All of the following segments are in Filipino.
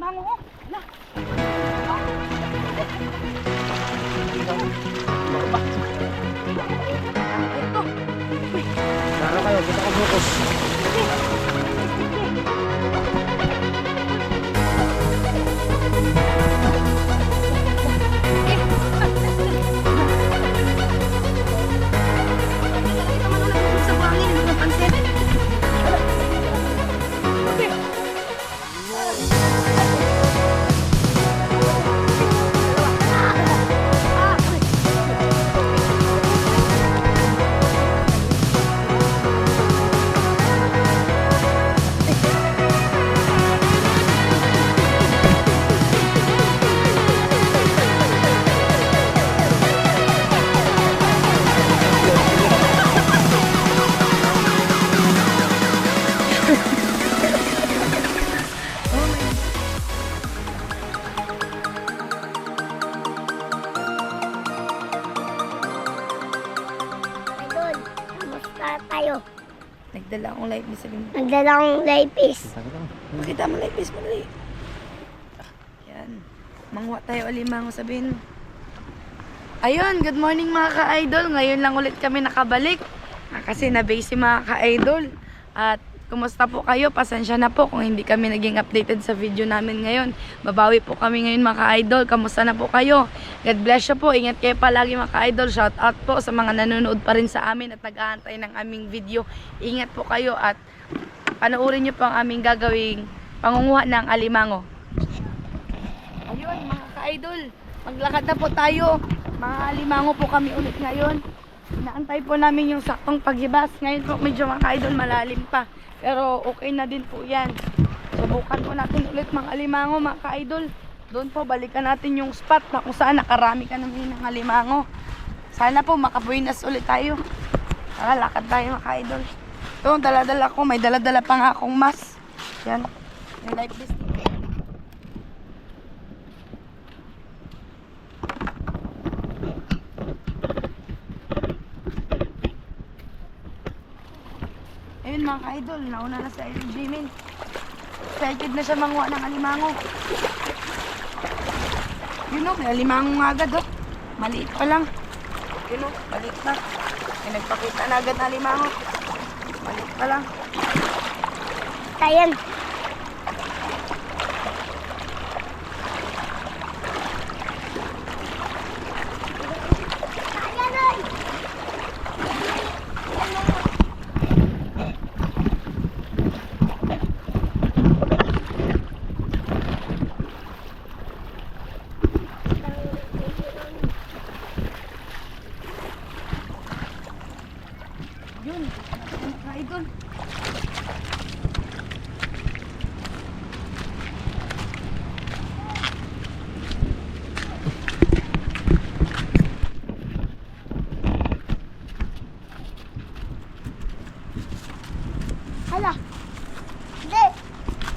alimango ko. Hala. Ito. Uy. Tara kayo, kita ko bukas. Idol, kamusta tayo? Nagdala akong life ni Salim. Nagdala akong lapis. Makita mo life mo dali. Yan. Mangwa tayo alimango, sabihin mo. Ayun, good morning mga ka-idol. Ngayon lang ulit kami nakabalik. Kasi na-busy mga ka-idol. At kumusta po kayo? Pasensya na po kung hindi kami naging updated sa video namin ngayon. Babawi po kami ngayon mga ka-idol. Kamusta na po kayo? God bless you po. Ingat kayo palagi mga ka-idol. Shout out po sa mga nanonood pa rin sa amin at nag-aantay ng aming video. Ingat po kayo at panoorin nyo po ang aming gagawing pangunguha ng alimango. Ayun mga ka-idol, maglakad na po tayo. Mga alimango po kami ulit ngayon. Inaantay po namin yung saktong paghibas. Ngayon po medyo mga ka-idol malalim pa. Pero okay na din po yan. Subukan po natin ulit mga alimango mga ka-idol. Doon po balikan natin yung spot na kung saan nakarami ka namin ng alimango. Sana po makabuinas ulit tayo. Tara, lakad tayo mga ka-idol. Ito, dala-dala ko. May dala-dala pa nga akong mask. Yan. Yung life vest. Ayun mga ka-idol, nauna na sa Jimin. Excited na siya manguha ng alimango. Yun o, may alimango nga agad o. Maliit pa lang. Yun o, maliit na. May nagpakita na agad na alimango. Maliit pa lang. Tayan. Yun, mga ka-idol. Hala. Hindi.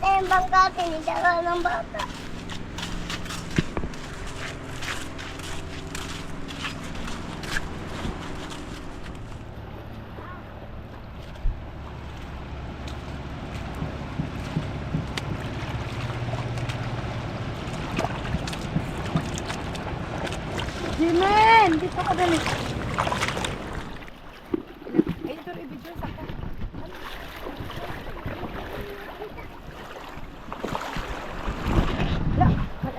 Ito yung bangka. Tinidala ng bata. Jimin! Dito ka dali. Ay, ito rin video sa ka. Hala,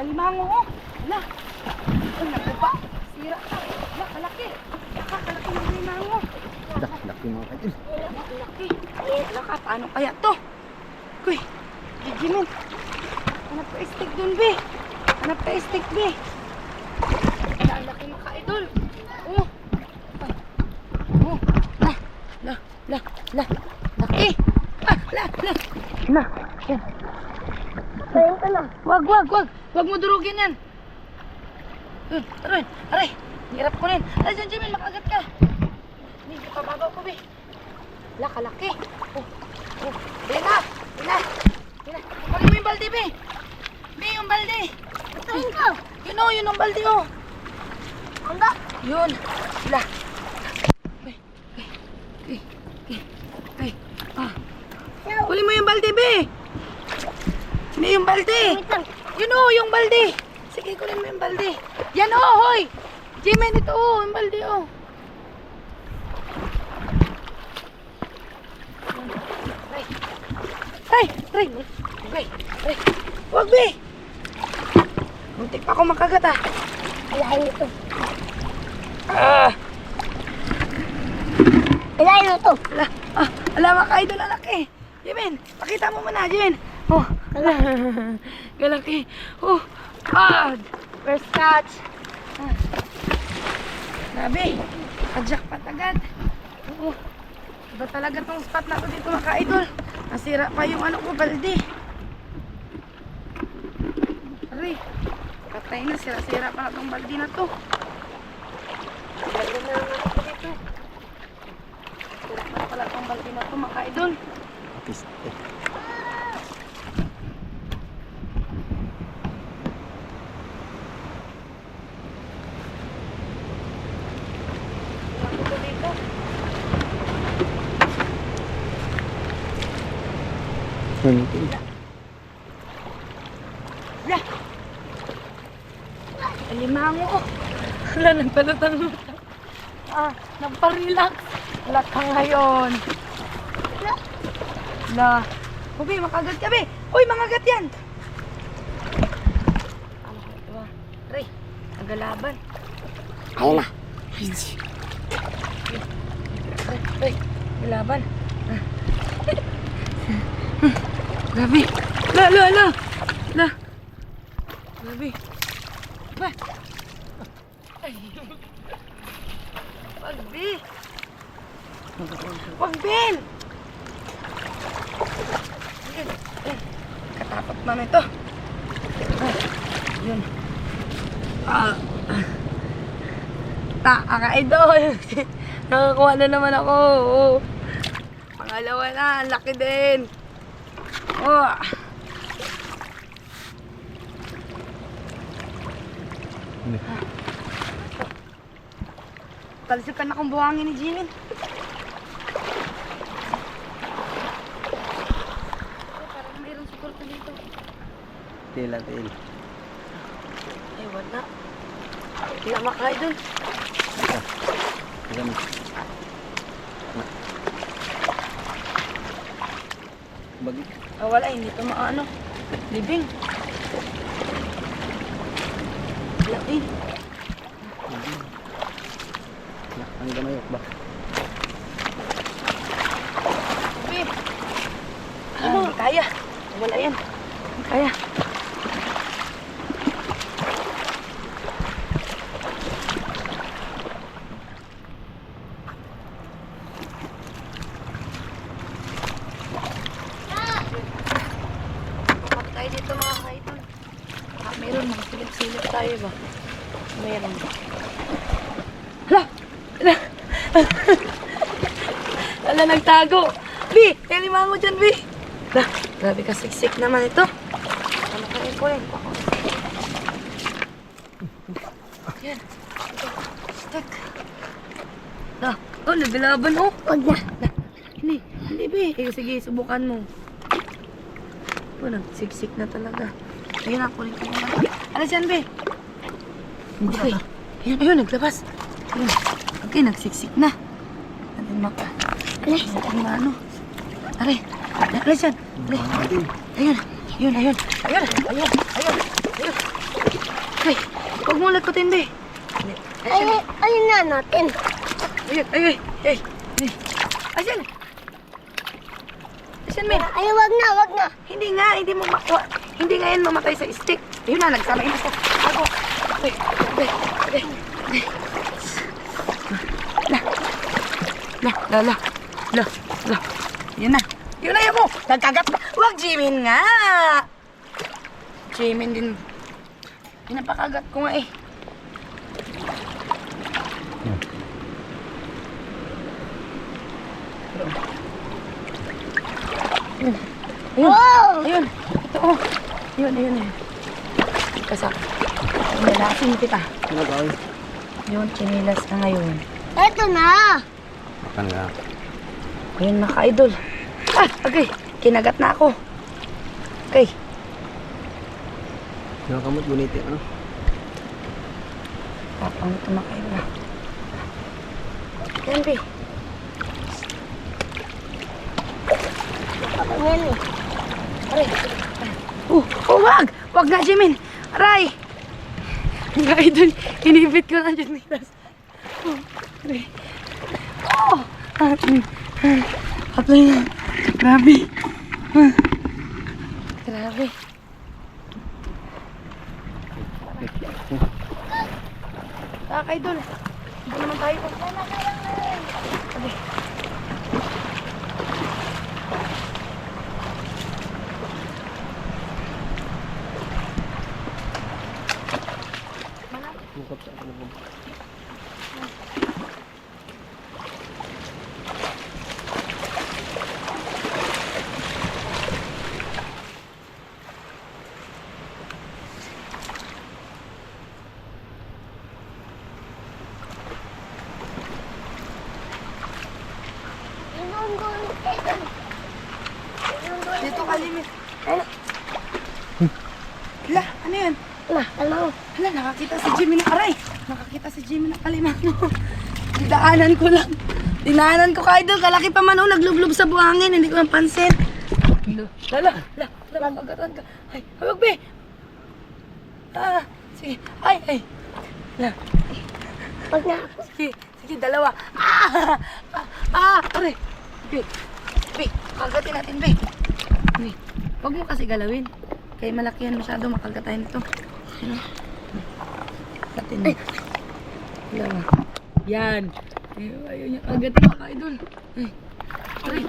alimango ko. Hala. Ay, naku pa. Sira ka. Hala, kalaki. Kalaki ng alimango. Laki mga kaidol. Laki. Hala ka, paano kaya to? Kuy, Jimin. Hanap ka stick dun, be. Hanap ka stick, be. Ang laki mga ka-idol. Oh. Ay. Oh. Laki. Yan. Tayan ka na. Wag. Wag mo durugin yan. Aray. Hirap ko rin. Ay, dyan, Jimin, makagat ka. Hindi, pababaw ko, be. Kalaki. Oh. Dina. Pagin mo yung balde, be. Be, yung balde. Tayan ka. Yun ang balde, oh. Anda. Yun. Sila. Ay. Yaw. Huli mo yung balde, be. Hindi yung balde. Wait lang. Yun o, yung balde. Sige, kunin mo yung balde. Yan o, hoy. Jimen, ito o, yung balde o. Ay, Ray. Ray. Wag, be. Muntik pa ako makagat ah. Ilahin ito. Ah. Ilahin mo ito. Ala, maka-idol na laki. Jimen, pakita mo muna, Jimen. Oh, ala. Galaki. Oh, first catch. Grabe. Jackpot agad. Oo. Iba talaga tong spot na to dito, maka-idol. Nasira pa yung ano ko, balde. Aray. Patay na, sira-sira pa na tong balde na to. Balde na naman ako dito. Sira na pala tong balde na to, maka-idol. Piste. Wala. Alimango. Wala, nagpalutang-lutang. Nagpa-relax. Wala ka ngayon. Wala. Ubi, makagat ka, be. Uy, mangagat yan. Ano ka ito, Ray, nagalaban. Ayun na. Ray, nagalaban. Gabi. La. Gabi. Ba. Ay. Wag, Bi. Wag, Ben. Katakot man ito. Yun. Ka-idol. Nakakuha na naman ako. Pangalawa na, ang laki din. Oh. Talsikan na kong buhangin ni Jimin. Parang mayroong suporta dito. Tila. Ay, wala. Wala maka-idol. Ganun. Bagi. Wala, hindi ito maano. Libing. Laki. Ang gamayok ba? Babe. Hindi kaya. Wala yan. Hindi kaya. Kapag tayo dito mga kaidol. Meron, mga silip-silip tayo ba? Meron. Hala! Hala! Hala, nagtago! Bi! Telimango dyan, Bi! Hala, grabe ka siksik naman ito. Ano kayo ko yun? Yan. Ito. Stick. Hala, oh, laban oh. Huwag na. Hindi, Bi. Sige, subukan mo. Oh, nagsiksik na talaga. Ayun na, kunin ko naman. Alas yan, Be? Hindi, Be. Ayun, naglabas. Ayun. Okay, nagsiksik na. Natin maka. Alas. Natin ano. Are. Alas yan. Ayun. Ayun. Ay, huwag mo lakutin, Be. Ayun na natin. Ayun. Asan? Asan, Be? Ay, wag na. Hindi nga, hindi mo makuha. Hindi nga yan mamatay sa stick. Ayun na, nagsama yun sa ako. La. Yun na. Yun mo. Nagkagat na. Huwag Jimin nga. Jimin din. Pinapakagat ko nga eh. Ayun. Ito oh. Ayun. Kasak. Nalasin kita. Ano ba? Yun, chinilas ka ngayon. Eto na. Makan nga. Ayun, mga ka-idol. Okay. Kinagat na ako. Okay. Yung kamot, guniti, ano? Papang tumakay na. Yan, Bi. Kapag yan eh. Aray. Wag! Wag na, Jimin! Aray! Mga idol, inibit ko lang dyan, Mitas. Aray. Patay na. Grabe. Grabe. Idol. Hindi naman tayo. Okay. Bukap sa ako. Dito ka, Limit. Hala, ano yun? Ano? Hala, nakakita si Jimmy ng aray. Nakakita si Jimmy ng kalimano. Didaanan ko lang. Dinaanan ko ka, idol. Kalaki pa man, naglublob sa buhangin. Hindi ko napansin. Lala, magagatan ka. Ay, hawag, be. Sige. Ay. Hala. Pag na. Sige, dalawa. Aray. Be, kagatin natin, be. Huwag mo kasi galawin. Kaya malaki yan masyado, makagatayin ito. Ano? Katin mo. Dalawa. Yan. Ayaw niya kagatin, mga idol. Aray.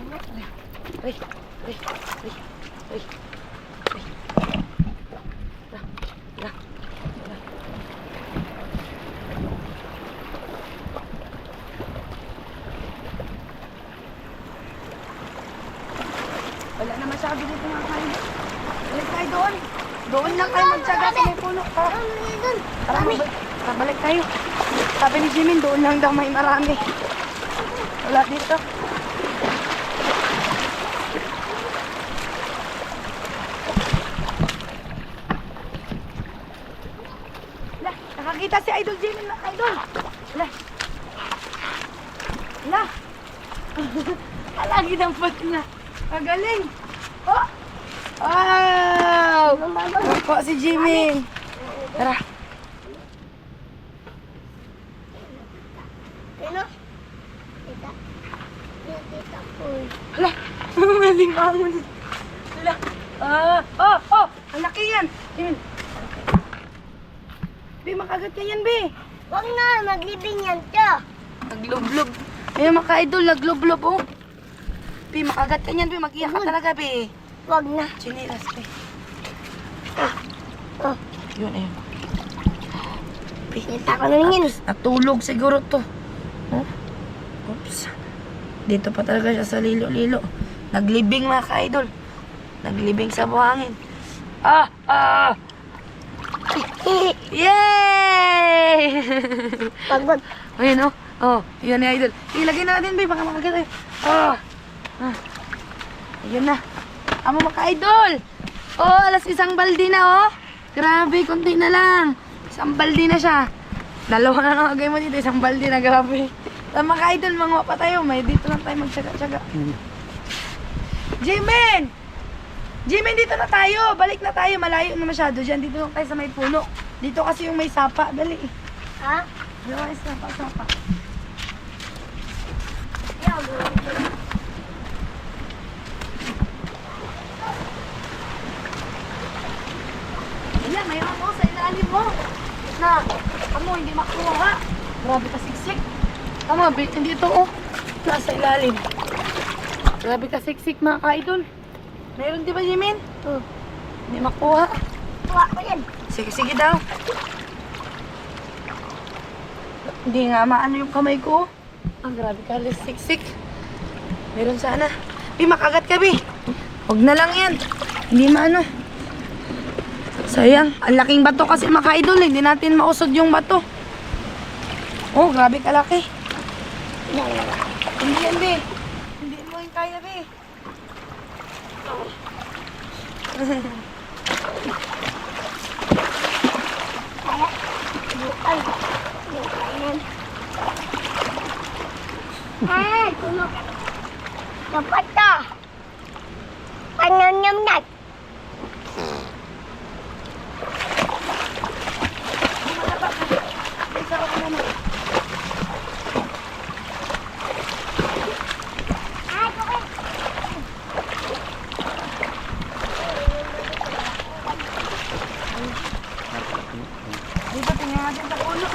Wala na masyado dito mga kain. Balik tayo doon. Doon lang tayo magtsaga sa may puno. Marami. Balik tayo. Sabi ni Jimin, doon lang daw may marami. Wala dito. Lah, nakakita si Idol Jimin na Idol. Lah. Alagi ng pot niya. Magaling! Oh! Wow! Ako si Jimmy. Tara. Ano? Tita. Tita ko. Hala! Maling angon. Hala! Ang laki yan! Jimin. Be, makagat ka yan, Be. Huwag na, maglibing yan siya. Naglublob. Ayun, mga ka-idol, naglublob, oh. Be, makagat ka yan, Be. Mag-iyak ka talaga, Be. Huwag na. Chinilas, Be. Oh, Yun, ayun. Be, kita ko naman yun. natulog siguro to. Oh. Oops. Dito pa talaga siya sa lilo-lilo. Naglibing, mga ka-idol. Naglibing sa buhangin. Yay! Pagod. Ayun, oh. Oh, yun ni idol. Ilagay na natin, Be. Baka makagat tayo. Ayun na. Amo mga idol. Oh, alas isang baldi na, oh. Grabe, konti na lang. Isang baldi na siya. Dalawa na lang agay mo dito. Isang baldi na, grabe. Mga idol, mga pa tayo. May dito lang tayo magtsaga-tsaga. Jimin! Jimin, dito na tayo. Balik na tayo. Malayo na masyado dyan. Dito lang tayo sa may puno. Dito kasi yung may sapa. Dali. Ha? Dalawa is sapa. Ayan, mayroon mo sa ilalim mo. Na, hindi makuha. Grabe ka siksik. Tama, hindi ito, oh. Nasa ilalim. Grabe ka siksik, mga ka-idol. Mayroon, di ba, Jimin? Hindi makuha. Tuwa ko yan. Sige daw. Hindi nga maano yung kamay ko. Ang grabe ka, siksik. Meron sana. Bi, makagat ka, Bi. Huwag na lang yan. Hindi maano. Sayang. Ang laking bato kasi mga ka-idol. Hindi natin mausod yung bato. Oh, grabe kalaki. Hindi yan, Bi. Hindi mo yung kaya, Bi. Tulog. Dapat to. Panyam-nyam-nat. Dito, tingnan natin sa puno.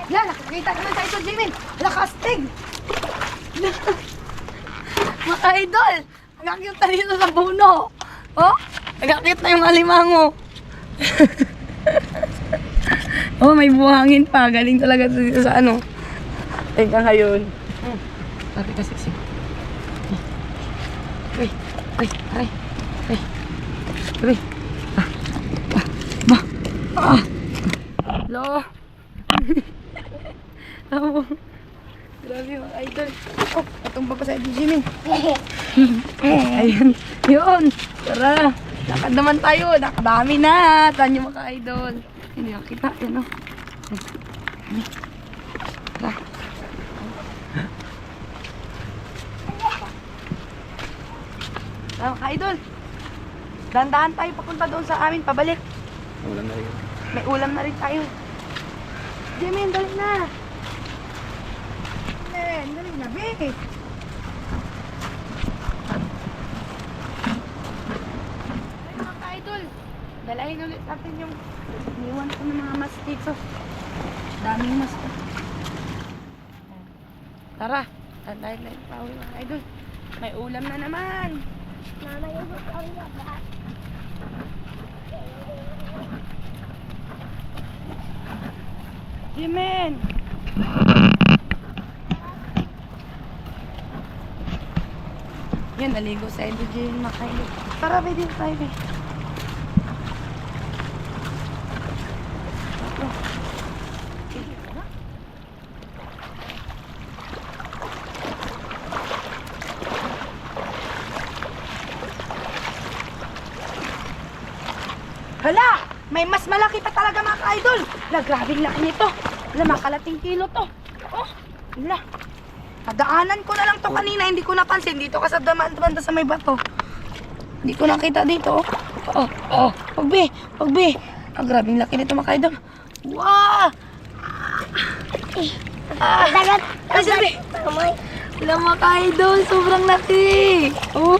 Yan, nakakita ka na tayo, Jimin. Nakastig. Mga idol, nagkakita dito sa puno. Oh, nagkakita na yung alimango. Oh, may buhangin pa. Galing talaga dito sa ano. Teka ngayon. Sabi ka sexy. Uy, uy, aray. Uy, uy. Hello. Oh, grabe mga idol. Oh, patumba pa sa idol Jimmy. Ayun. Yun. Tara. Lakad naman tayo. Nakadami na. Saan yung mga idol? Hindi nakita. Yan o. Tara. Tara mga idol. Dandahan tayo papunta doon sa amin. Pabalik. Ulam na rin. May ulam na rin tayo. Jimin, dali na. Dali na, babe. Ay, mga ka-idol. Dalahin ulit natin yung iniwan ko ng mga mas dito. Daming mas. Tara, dahil na yung pauwi mga idol. May ulam na naman. Mama, yung bukang baba. Jimin! Yan, naligo sa Edo Jimin makailo. Tara, ba dito tayo, be. Hala! May mas malaki pa talaga mga ka-idol! Hala, grabing laki nito! Hala, makalating kilo to! Oh! Hala! Nadaanan ko na lang to kanina, hindi ko napansin. Dito ka sa banda sa may bato. Hindi ko nakita dito, oh. Oh, pagbi! Pagbi! Ah, grabing laki nito mga ka-idol! Wow! Dagat. Ay, sabi! Amoy. Hala mga ka-idol, sobrang laki! Oh!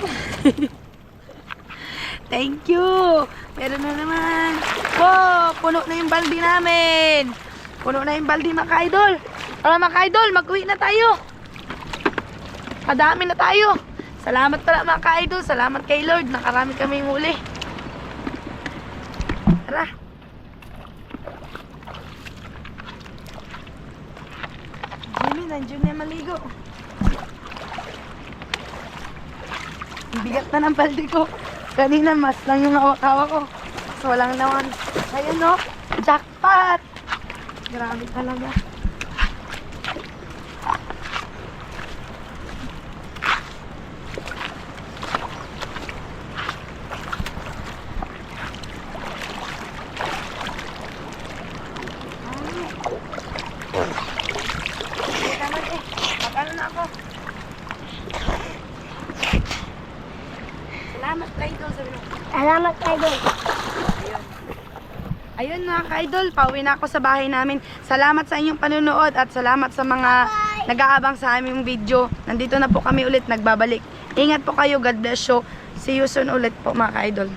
Thank you! Meron na naman. Oh, puno na yung baldi namin. Puno na yung baldi mga ka-idol. Tara mga ka-idol, mag-uwi na tayo. Kadami na tayo. Salamat pala mga ka-idol. Salamat kay Lord. Nakarami kaming huli. Tara. Jimmy, nandiyan na maligo. Ang bigat na ng baldi ko. Kanina mas lang yung hawak-hawak ko. So walang naman. Ayun no, jackpot! Grabe talaga. Mag-ano na ako. Salamat ka-idol, sabi mo. Salamat kayo doon. Ayun mga ka-idol, pauwi na ako sa bahay namin. Salamat sa inyong panunood at salamat sa mga nag-aabang sa aming video. Nandito na po kami ulit, nagbabalik. Ingat po kayo, God bless you. See you soon ulit po mga ka-idol.